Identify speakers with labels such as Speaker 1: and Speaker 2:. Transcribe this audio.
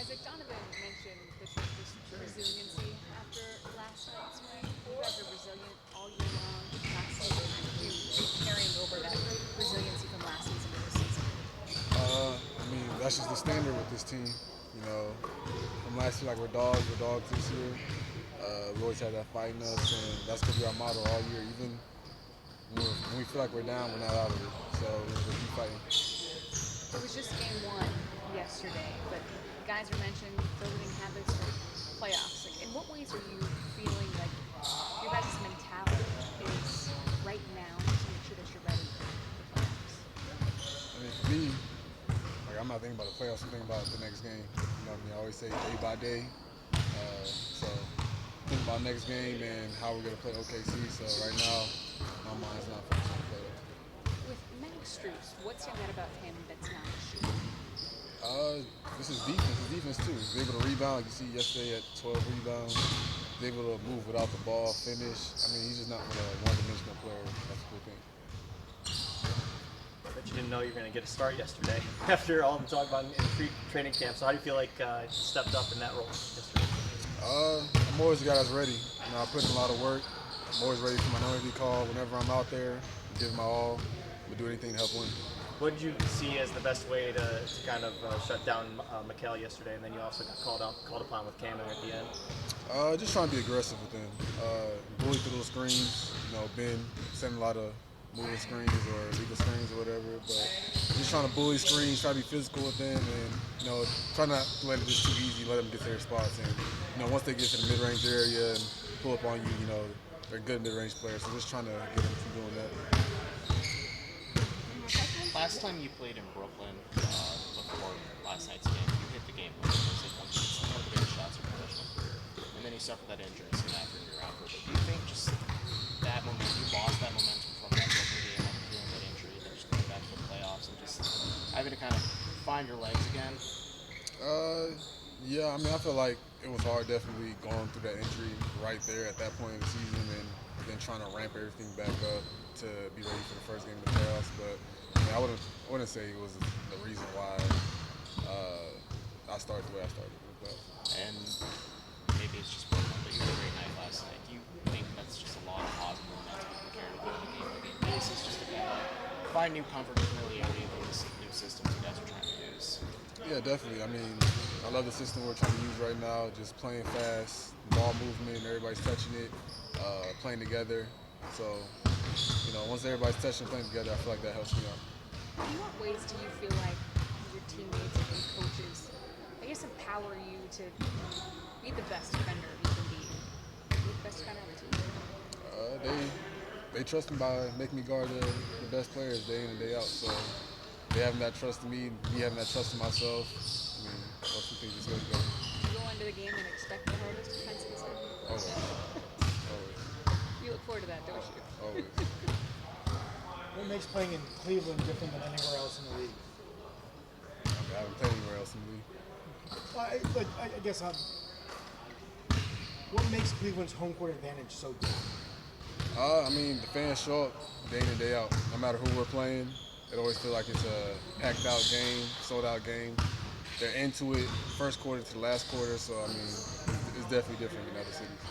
Speaker 1: Isaac, Donovan mentioned the resiliency after last night's win. You guys are resilient all year long. Last season, how did you keep carrying over that resiliency from last season to this season?
Speaker 2: I mean, that's just the standard with this team. You know, from last year, like we're dogs this year. We always have that fight in us, and that's going to be our motto all year. Even when we feel like we're down, we're not out of it. So we'll keep fighting.
Speaker 1: It was just game one yesterday, but guys are mentioning building habits for playoffs. Like, in what ways are you feeling like your guys' mentality is right now to make sure that you're ready for playoffs?
Speaker 2: I mean, for me, like I'm not thinking about the playoffs. I'm thinking about the next game. You know what I mean? I always say day by day. So think about next game and how we're gonna play OKC. So right now, my mind's not focused on the playoffs.
Speaker 1: With Max Strus, what stand out about him that's not a shooter?
Speaker 2: Uh, this is defense. It's defense too. He's able to rebound. Like you see yesterday at 12 rebounds. He's able to move without the ball, finish. I mean, he's just not a one-dimensional player. That's a cool thing.
Speaker 3: I bet you didn't know you were going to get a start yesterday after all the talk about in training camp. So how do you feel like you stepped up in that role yesterday?
Speaker 2: I'm always the guy that's ready. You know, I put in a lot of work. I'm always ready for my penalty call. Whenever I'm out there, give my all. But do anything to help win.
Speaker 3: What did you see as the best way to kind of shut down Mikal yesterday, and then you also got called upon with Cam at the end?
Speaker 2: Just trying to be aggressive with them. Bully through those screens. You know, been sending a lot of moving screens or legal screens or whatever. But just trying to bully screens, try to be physical with them, and you know, try not to let it just too easy. Let them get to their spots, and you know, once they get to the mid-range area and pull up on you, you know, they're good mid-range players. So just trying to get them from doing that.
Speaker 4: Last time you played in Brooklyn, before last night's game, you hit the game winner. It was like one of the biggest shots of your professional career. And then you suffered that injury soon after you're out for a bit. Do you think just that momentum, you lost that momentum from that Brooklyn game after feeling that injury, then just going back to the playoffs and just having to kind of find your legs again?
Speaker 2: Yeah, I mean, I feel like it was hard definitely going through that injury right there at that point in the season and then trying to ramp everything back up to be ready for the first game of the playoffs. But I mean, I wouldn't say it was the reason why I started the way I started in the playoffs.
Speaker 4: And maybe it's just Brooklyn, but you had a great night last night. Do you think that's just a lot of positive momentum you carry to go in the game? Maybe this is just to kind of find new comfort and familiarity with these new systems you guys are trying to use?
Speaker 2: Yeah, definitely. I mean, I love the system we're trying to use right now. Just playing fast, ball movement, everybody's touching it, playing together. So, you know, once everybody's touching and playing together, I feel like that helps me out.
Speaker 1: In what ways do you feel like your teammates and coaches, I guess, empower you to be the best defender you can be? Be the best defender on the team?
Speaker 2: They trust me by making me guard the best players day in and day out. So they having that trust in me having that trust in myself. I mean, those two things just go together.
Speaker 1: Do you go into the game and expect the hardest defensive assignment?
Speaker 2: Always. Always.
Speaker 1: You look forward to that, don't you?
Speaker 2: Always.
Speaker 5: What makes playing in Cleveland different than anywhere else in the league?
Speaker 2: I mean, I haven't played anywhere else in the league.
Speaker 5: I guess what makes Cleveland's home court advantage so good?
Speaker 2: I mean, the fans show up day in and day out. No matter who we're playing, it always feels like it's a packed out game, sold out game. They're into it first quarter to the last quarter, so I mean, it's definitely different in other cities.